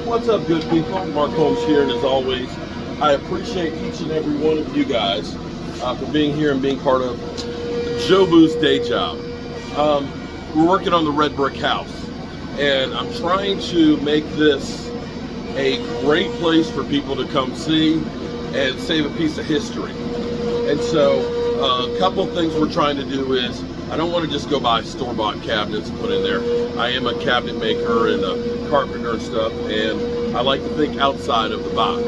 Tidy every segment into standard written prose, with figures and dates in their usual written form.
What's up, good people? Mark Holmes here, and as always, I appreciate each and every one of you guys for being here and being part of Joe Boo's day job. We're working on the red brick house, and I'm trying to make this a great place for people to come see and save a piece of history. And so a couple of things we're trying to do is, I don't want to just go buy store-bought cabinets and put in there. I am a cabinet maker and a carpenter and stuff, and I like to think outside of the box.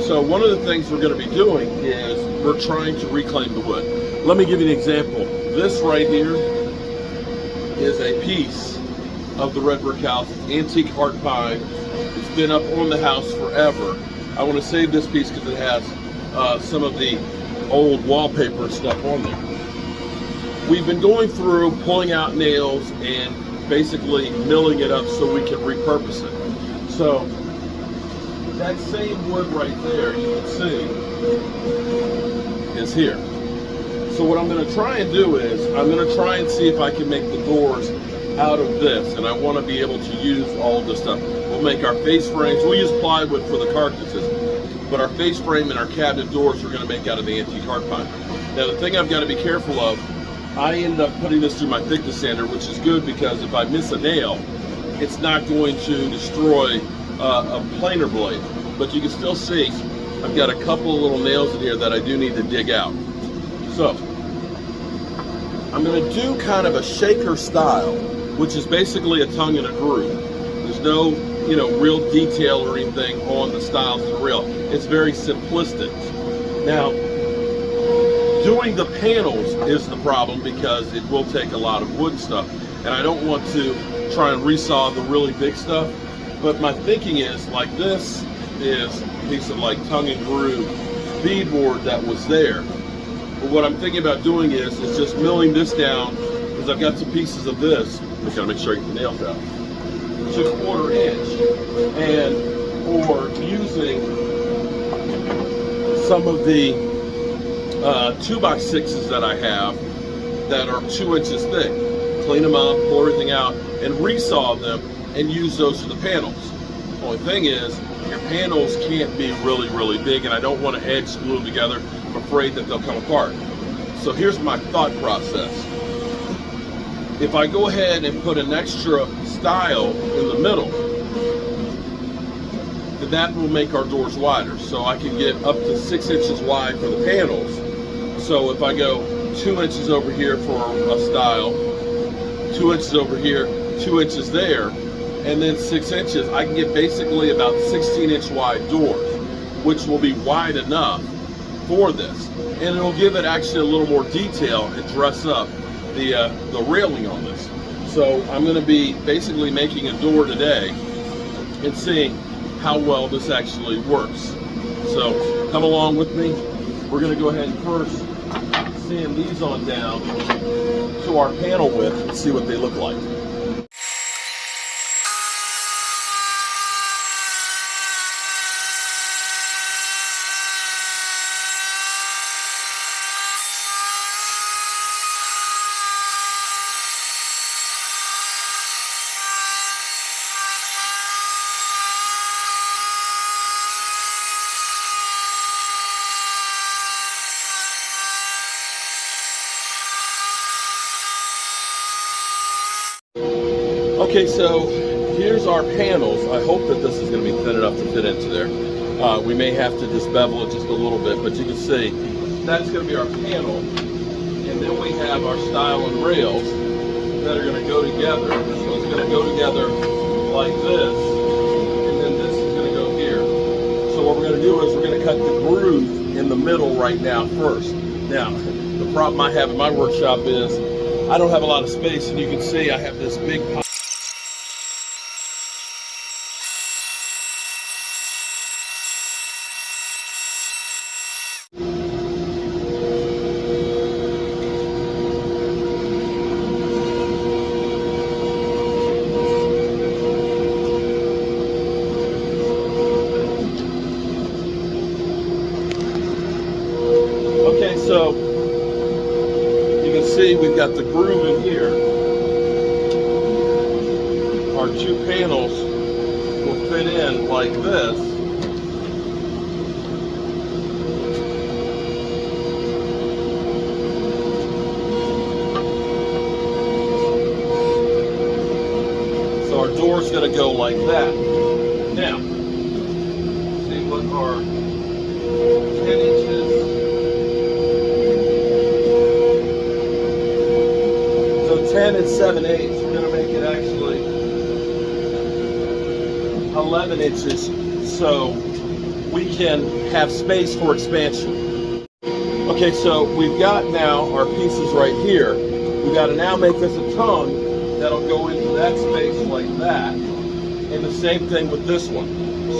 So one of the things we're going to be doing is we're trying to reclaim the wood. Let me give you an example. This right here is a piece of the red brick house. It's antique heart pine. It's been up on the house forever. I want to save this piece because it has some of the old wallpaper and stuff on there. We've been going through pulling out nails and basically milling it up so we can repurpose it. So that same wood right there, you can see, is here. So what I'm going to try and do is I'm going to try and see if I can make the doors out of this, and I want to be able to use all of this stuff. We'll make our face frames. We'll use plywood for the carcasses, but our face frame and our cabinet doors we're going to make out of the antique heart pine. Now the thing I've got to be careful of, I end up putting this through my thickness sander, which is good because if I miss a nail, it's not going to destroy a planer blade. But you can still see I've got a couple of little nails in here that I do need to dig out. So I'm going to do kind of a shaker style, which is basically a tongue and a groove. There's no, real detail or anything on the styles of the rail. It's very simplistic. Now, doing the panels is the problem because it will take a lot of wood stuff, and I don't want to try and resaw the really big stuff. But my thinking is, like, this is a piece of like tongue and groove beadboard that was there. But what I'm thinking about doing is just milling this down, because I've got some pieces of this. I gotta make sure I get the nails out. To 1/4 inch, and or using some of the 2x6s that I have that are 2 inches thick. Clean them up, pull everything out, and resaw them and use those for the panels. The only thing is, your panels can't be really, really big, and I don't want to edge glue them together. I'm afraid that they'll come apart. So here's my thought process. If I go ahead and put an extra stile in the middle, then that will make our doors wider. So I can get up to 6 inches wide for the panels. So if I go 2 inches over here for a stile, 2 inches over here, 2 inches there, and then 6 inches, I can get basically about 16-inch wide doors, which will be wide enough for this. And it'll give it actually a little more detail and dress up the railing on this. So I'm going to be basically making a door today and seeing how well this actually works. So come along with me. We're going to go ahead and first sand these on down to our panel width and see what they look like. Okay, so here's our panels. I hope that this is going to be thin enough to fit into there. We may have to just bevel it just a little bit, but you can see that's going to be our panel. And then we have our stile and rails that are going to go together. This one's going to go together like this, and then this is going to go here. So what we're going to do is we're going to cut the groove in the middle right now first. Now, the problem I have in my workshop is I don't have a lot of space, and you can see I have this big pile. So you can see we've got the groove in here. Our two panels will fit in like this. So our door's going to go like that. Now, see what our 10 inches. So 10 and 7/8. We're going to make it actually 11 inches so we can have space for expansion. Okay, so we've got now our pieces right here. We've got to now make this a tongue that'll go into that space like that. And the same thing with this one.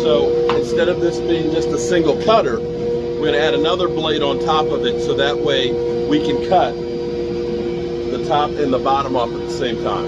So instead of this being just a single cutter, we're going to add another blade on top of it so that way we can cut the top and the bottom off at the same time.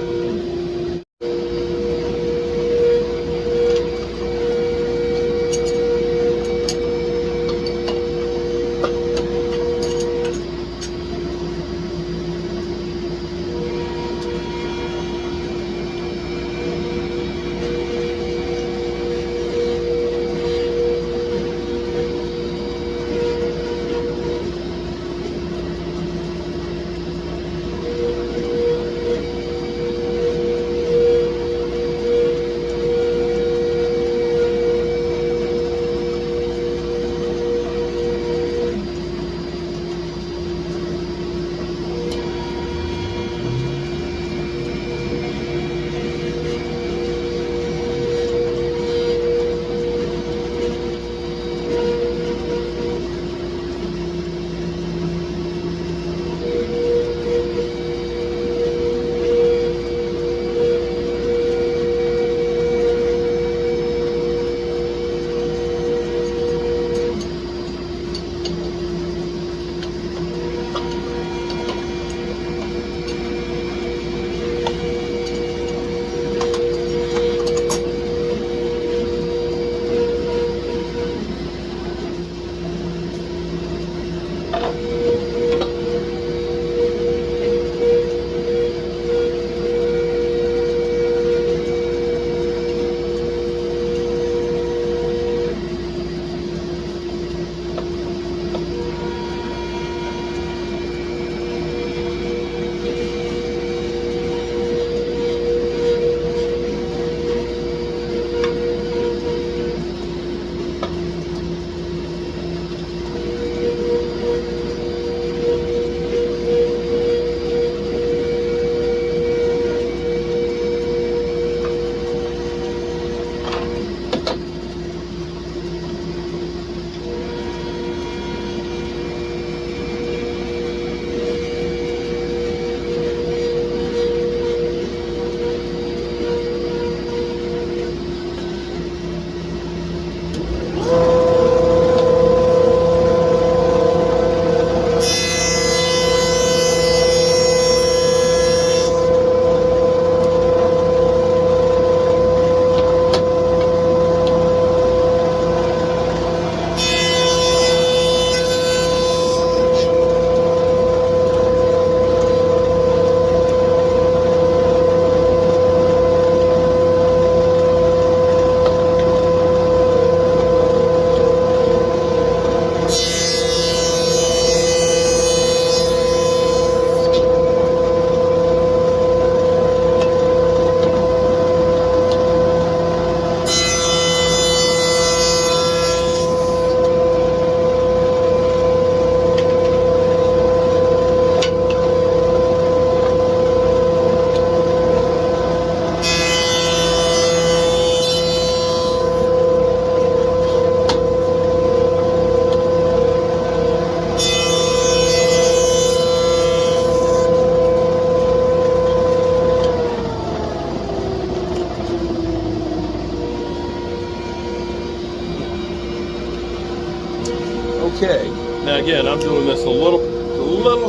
Okay. Now again, I'm doing this a little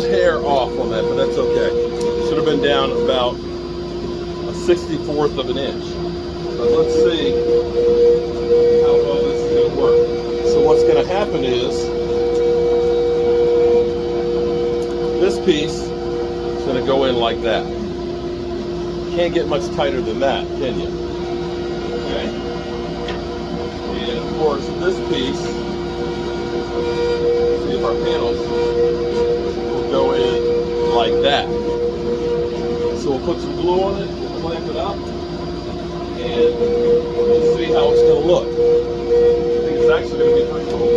hair off on that, but that's okay. Should have been down about a 64th of an inch. But let's see how well this is going to work. So what's going to happen is piece is going to go in like that. Can't get much tighter than that, can you? Okay. And of course, this piece, see if our panels will go in like that. So we'll put some glue on it, clamp it up, and we'll see how it's going to look. I think it's actually going to be pretty cool.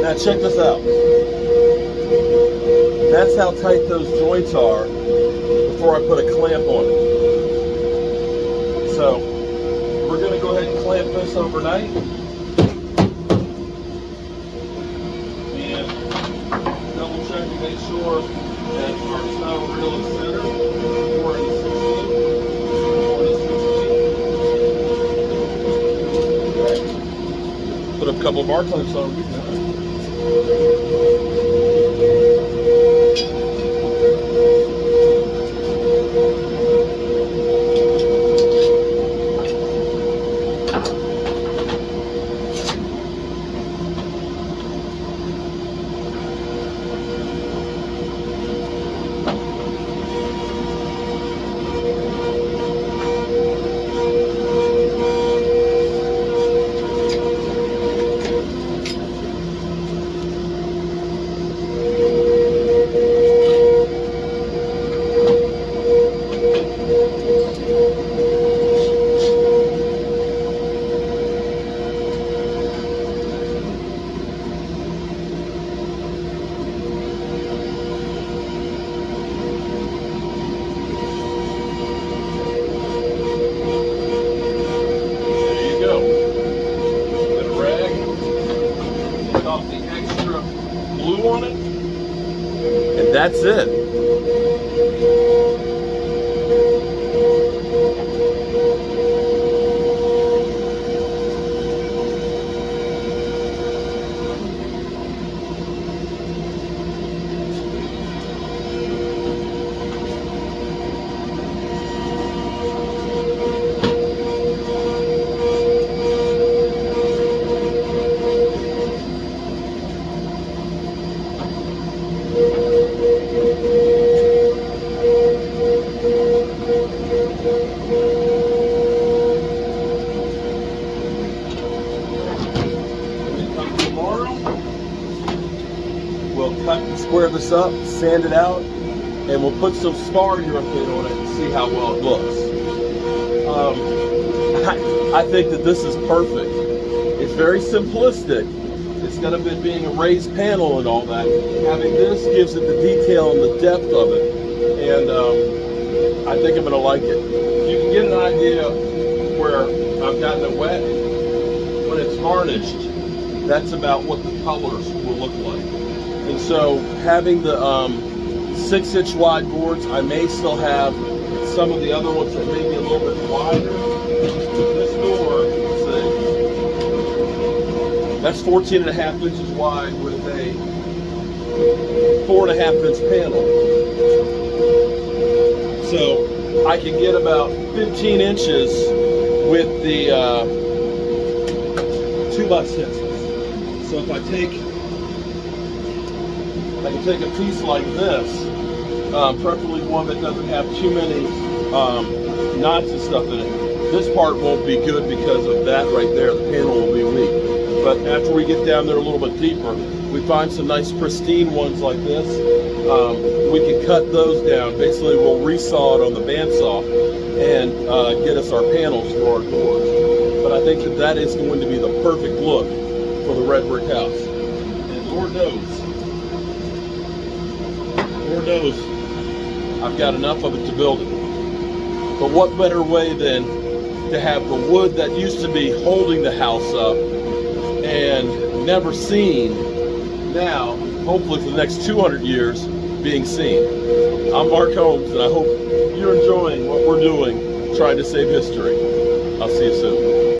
Now check this out. That's how tight those joints are before I put a clamp on it. So we're going to go ahead and clamp this overnight. And double check to make sure that our style reel is centered. 4 and 16. 4 and 16. Okay. Put a couple of bar clips on. Glue on it, and that's it. we'll cut and square this up, sand it out, and we'll put some spar urethane on it and see how well it looks. I think that this is perfect. It's very simplistic. Instead of it being a raised panel and all that, having this gives it the detail and the depth of it. And I think I'm going to like it. You can get an idea where I've gotten it wet. When it's varnished, that's about what the colors will look like. And so having the 6-inch wide boards, I may still have some of the other ones that may be a little bit wider. This door, let's see, that's 14.5 inches wide with a 4.5-inch panel. So I can get about 15 inches with the 2x6s. So if I can take a piece like this, preferably one that doesn't have too many knots and stuff in it. This part won't be good because of that right there. The panel will be weak. But after we get down there a little bit deeper, we find some nice pristine ones like this. We can cut those down. Basically, we'll resaw it on the bandsaw and get us our panels for our doors. But I think that that is going to be the perfect look for the red brick house. And Lord knows, I've got enough of it to build it. But what better way than to have the wood that used to be holding the house up and never seen, now, hopefully for the next 200 years, being seen. I'm Mark Holmes, and I hope you're enjoying what we're doing, trying to save history. I'll see you soon.